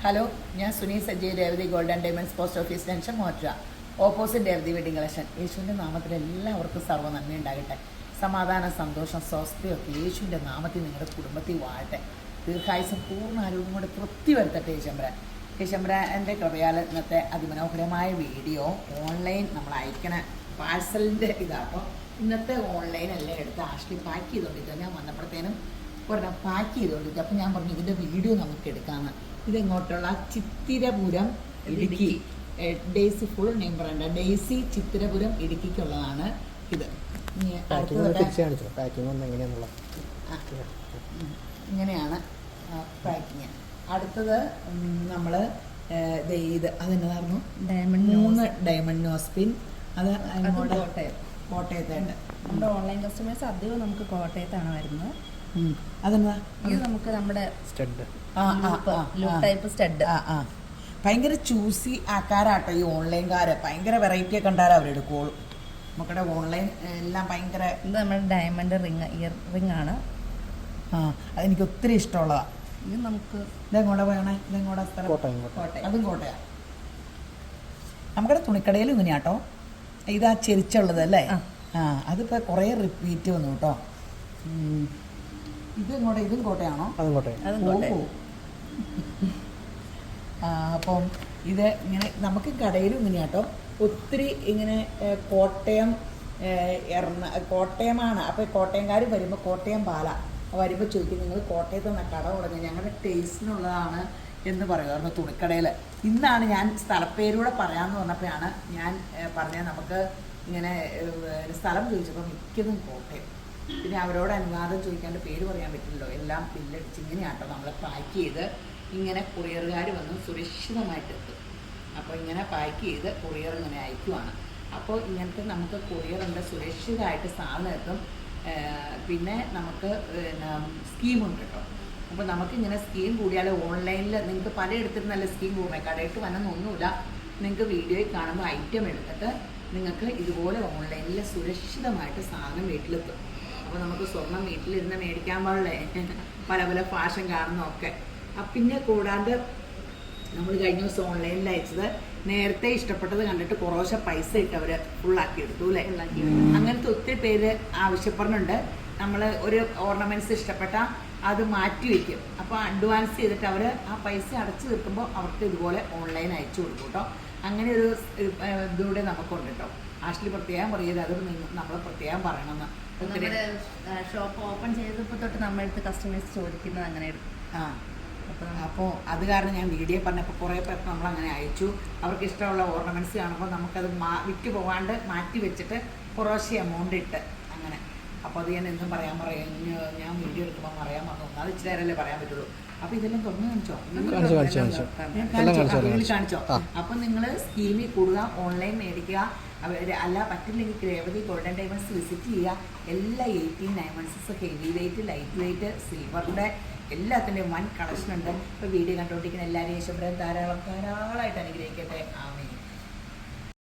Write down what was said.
Hello, ഞാൻ Suni Saji, Revathi gold and diamonds post office junction മോറ്റ, opposite Revathi wedding collection. യേശുവിൻ്റെ നാമത്തിൽ എല്ലാവർക്കും സർവ്വ നന്മ ഉണ്ടാകട്ടെ. സമാധാനം, സന്തോഷം, സ്വസ്ഥയൊക്കെ യേശുവിൻ്റെ നാമത്തിൽ നിങ്ങളുടെ കുടുംബത്തിൽ വാഴട്ടെ. ദീർഘായുസം, പൂർണ്ണ ആരോഗ്യം കൊണ്ട് തൃപ്തി വരുത്തട്ടെ യേശുമ്പരാൻ്റെ കൃപയാൽ ഇന്നത്തെ അതിമനോഹരമായ വീഡിയോ ഓൺലൈൻ നമ്മൾ അയക്കണ പാഴ്സലിൻ്റെ ഇതാണ്. അപ്പോൾ ഇന്നത്തെ ഓൺലൈൻ എല്ലാം എടുത്ത് ആഷ്ലി പാക്ക് ചെയ്തുകൊണ്ടിരിക്കുക. ഞാൻ വന്നപ്പോഴത്തേനും ഒരെണ്ണം പാക്ക് ചെയ്തുകൊണ്ടിരിക്കുക. അപ്പോൾ ഞാൻ പറഞ്ഞു ഇതിൻ്റെ വീഡിയോ നമുക്ക് എടുക്കാമെന്ന്. ഇതെങ്ങോട്ടുള്ള Chithirapuram Idukki, Daisy full name പറയണ്ട, ഡെയ്സി ചിത്തിരപുരം ഇടുക്കിക്കുള്ളതാണ് ഇത്. ഇങ്ങനെയാണ് പാക്കിങ്. അടുത്തത് നമ്മൾ ഇത് അതെന്നതായിരുന്നു, 3 ഡയമണ്ട് നോസ്പിൻ. അത് കോട്ടയത്തുണ്ട്. നമ്മുടെ ഓൺലൈൻ കസ്റ്റമേഴ്സ് അധികം നമുക്ക് കോട്ടയത്താണ് വരുന്നത്. അതെന്താ ഇത് നമുക്ക് നമ്മുടെ സ്റ്റഡ്, ടൈപ്പ് സ്റ്റഡ്. ഭയങ്കര ചൂസി ആക്കാരാട്ടോ ഈ ഓൺലൈൻകാര്. ഭയങ്കര വെറൈറ്റി ഒക്കെ ഉണ്ടാകും അവരെടുക്കുള്ളൂ. നമുക്കിടെ ഓൺലൈൻ എല്ലാം ഭയങ്കര. ഇത് നമ്മുടെ ഡയമണ്ട് ഇയർ റിംഗ് ആണ്. അതെനിക്ക് ഒത്തിരി ഇഷ്ടമുള്ളതാണ്. ഇത് നമുക്ക് ഇതെങ്ങോട്ടാ വേണേ, ഇതെങ്ങോട്ടാ സ്ഥലം? കോട്ടയം. അതും കോട്ടയാണ്. നമുക്കിടെ തുണിക്കടയിലും ഇങ്ങനെയാട്ടോ. ഇതാ ചെരിച്ചുള്ളത് അല്ലേ? അതിപ്പോൾ കുറേ റിപ്പീറ്റ് വന്നു കേട്ടോ. ഇത് ഇങ്ങോട്ട്, ഇതും കോട്ടയാണോ? അതും കോട്ടയം. അപ്പം ഇത് ഇങ്ങനെ നമുക്ക് കടയിലും ഇങ്ങനെയാട്ടോ. ഒത്തിരി ഇങ്ങനെ കോട്ടയം കോട്ടയമാണ്. അപ്പോൾ കോട്ടയംകാർ വരുമ്പോൾ കോട്ടയം പാല വരുമ്പോൾ ചോദിക്കും, നിങ്ങൾ കോട്ടയത്ത് നിന്ന് കട തുടങ്ങി, ഞങ്ങളുടെ ടേസ്റ്റിനുള്ളതാണ് എന്ന് പറയുമായിരുന്നു തുണിക്കടയിൽ. ഇന്നാണ് ഞാൻ സ്ഥലപ്പേരൂടെ പറയാമെന്ന് പറഞ്ഞപ്പോഴാണ് ഞാൻ പറഞ്ഞത് നമുക്ക് ഇങ്ങനെ സ്ഥലം ചോദിച്ചപ്പോൾ മിക്കതും കോട്ടയം. പിന്നെ അവരോട് അനുവാദം ചോദിക്കാണ്ട് പേര് പറയാൻ പറ്റില്ലല്ലോ. എല്ലാം ബില്ലടിച്ച് ഇങ്ങനെയാട്ടോ നമ്മൾ പാക്ക് ചെയ്ത് ഇങ്ങനെ കൊറിയറുകാർ വന്ന് സുരക്ഷിതമായിട്ട് എത്തും. അപ്പോൾ ഇങ്ങനെ പാക്ക് ചെയ്ത് കൊറിയർ ഇങ്ങനെ അയക്കുവാണ്. അപ്പോൾ ഇങ്ങനത്തെ നമുക്ക് കൊറിയറുണ്ട്, സുരക്ഷിതമായിട്ട് സാധനം എത്തും. പിന്നെ നമുക്ക് സ്കീമുണ്ട് കേട്ടോ. അപ്പോൾ നമുക്കിങ്ങനെ സ്കീം കൂടിയാൽ ഓൺലൈനിൽ നിങ്ങൾക്ക് പലയിടത്തും നല്ല സ്കീം കൂടണേ. കടയിട്ട് വന്നൊന്നുമില്ല, നിങ്ങൾക്ക് വീഡിയോയിൽ കാണുമ്പോൾ ഐറ്റം എടുത്തിട്ട് നിങ്ങൾക്ക് ഇതുപോലെ ഓൺലൈനിൽ സുരക്ഷിതമായിട്ട് സാധനം വീട്ടിലെത്തും. അപ്പോൾ നമുക്ക് സ്വർണം വീട്ടിലിരുന്ന് മേടിക്കാൻ പാടില്ലേ, പല പല ഫാഷൻ കാണുന്നതൊക്കെ. പിന്നെ കൂടാണ്ട് നമ്മൾ കഴിഞ്ഞ ദിവസം ഓൺലൈനിൽ അയച്ചത് നേരത്തെ ഇഷ്ടപ്പെട്ടത് കണ്ടിട്ട് കുറേശ്ശെ പൈസ ഇട്ട് അവർ ഫുള്ളാക്കി എടുത്തു അല്ലേ? അങ്ങനത്തെ ഒത്തിരി പേര് ആവശ്യപ്പെടുന്നുണ്ട്. നമ്മൾ ഒരു ഓർണമെൻറ്റ്സ് ഇഷ്ടപ്പെട്ടാൽ അത് മാറ്റി വയ്ക്കും. അപ്പോൾ അഡ്വാൻസ് ചെയ്തിട്ട് അവർ ആ പൈസ അടച്ചു തീർക്കുമ്പോൾ അവർക്ക് ഇതുപോലെ ഓൺലൈൻ അയച്ചു കൊടുക്കും കേട്ടോ. അങ്ങനെ ഒരു ഇതൂടെ നമുക്കുണ്ട് കേട്ടോ. ആഷ്ലി പ്രത്യേകം പറയരുത്, അത് നമ്മൾ പ്രത്യേകം പറയണമെന്ന്. നമ്മുടെ ഷോപ്പ് ഓപ്പൺ ചെയ്തപ്പോൾ തൊട്ട് നമ്മളടുത്ത് കസ്റ്റമേഴ്സ് ചോദിക്കുന്നത് അങ്ങനെ എടുക്കും. അപ്പോൾ അത് കാരണം ഞാൻ വീഡിയോ പറഞ്ഞപ്പോൾ കുറേ പേർക്ക് നമ്മളങ്ങനെ അയച്ചു. അവർക്ക് ഇഷ്ടമുള്ള ഓർണമെൻറ്റ്സ് കാണുമ്പോൾ നമുക്കത് വിറ്റ് പോകാണ്ട് മാറ്റി വെച്ചിട്ട് കുറേശ്ശെ എമൗണ്ട് ഇട്ട് അങ്ങനെ. അപ്പോൾ അത് ഞാൻ എന്നും പറയാൻ ഞാൻ വീഡിയോ എടുക്കുമ്പോൾ പറയാൻ വന്നു. അത് ഇച്ചിരി നേരമല്ലേ പറയാൻ പറ്റുള്ളൂ. അപ്പോൾ ഇതെല്ലാം തുറന്നു കാണിച്ചോ. അപ്പോൾ നിങ്ങൾ സ്കീമിൽ കൂടുക, ഓൺലൈൻ മേടിക്കുക. അല്ല പറ്റില്ലെങ്കിൽ രേവതി ഗോൾഡൻ ഡയമണ്ട്സ് വിസിറ്റ് ചെയ്യുക. എല്ലാ 18 diamonds, heavy weight, light weight, സിൽവറിൻ്റെ എല്ലാത്തിൻ്റെയും വൻ കളക്ഷൻ ഉണ്ട്. ഇപ്പോൾ വീഡിയോ കണ്ടുകൊണ്ടിരിക്കുന്ന എല്ലാവരെയും യേശുമ്പരാൻ ധാരാളമായിട്ട് അനുഗ്രഹിക്കട്ടെ. ആമേൻ.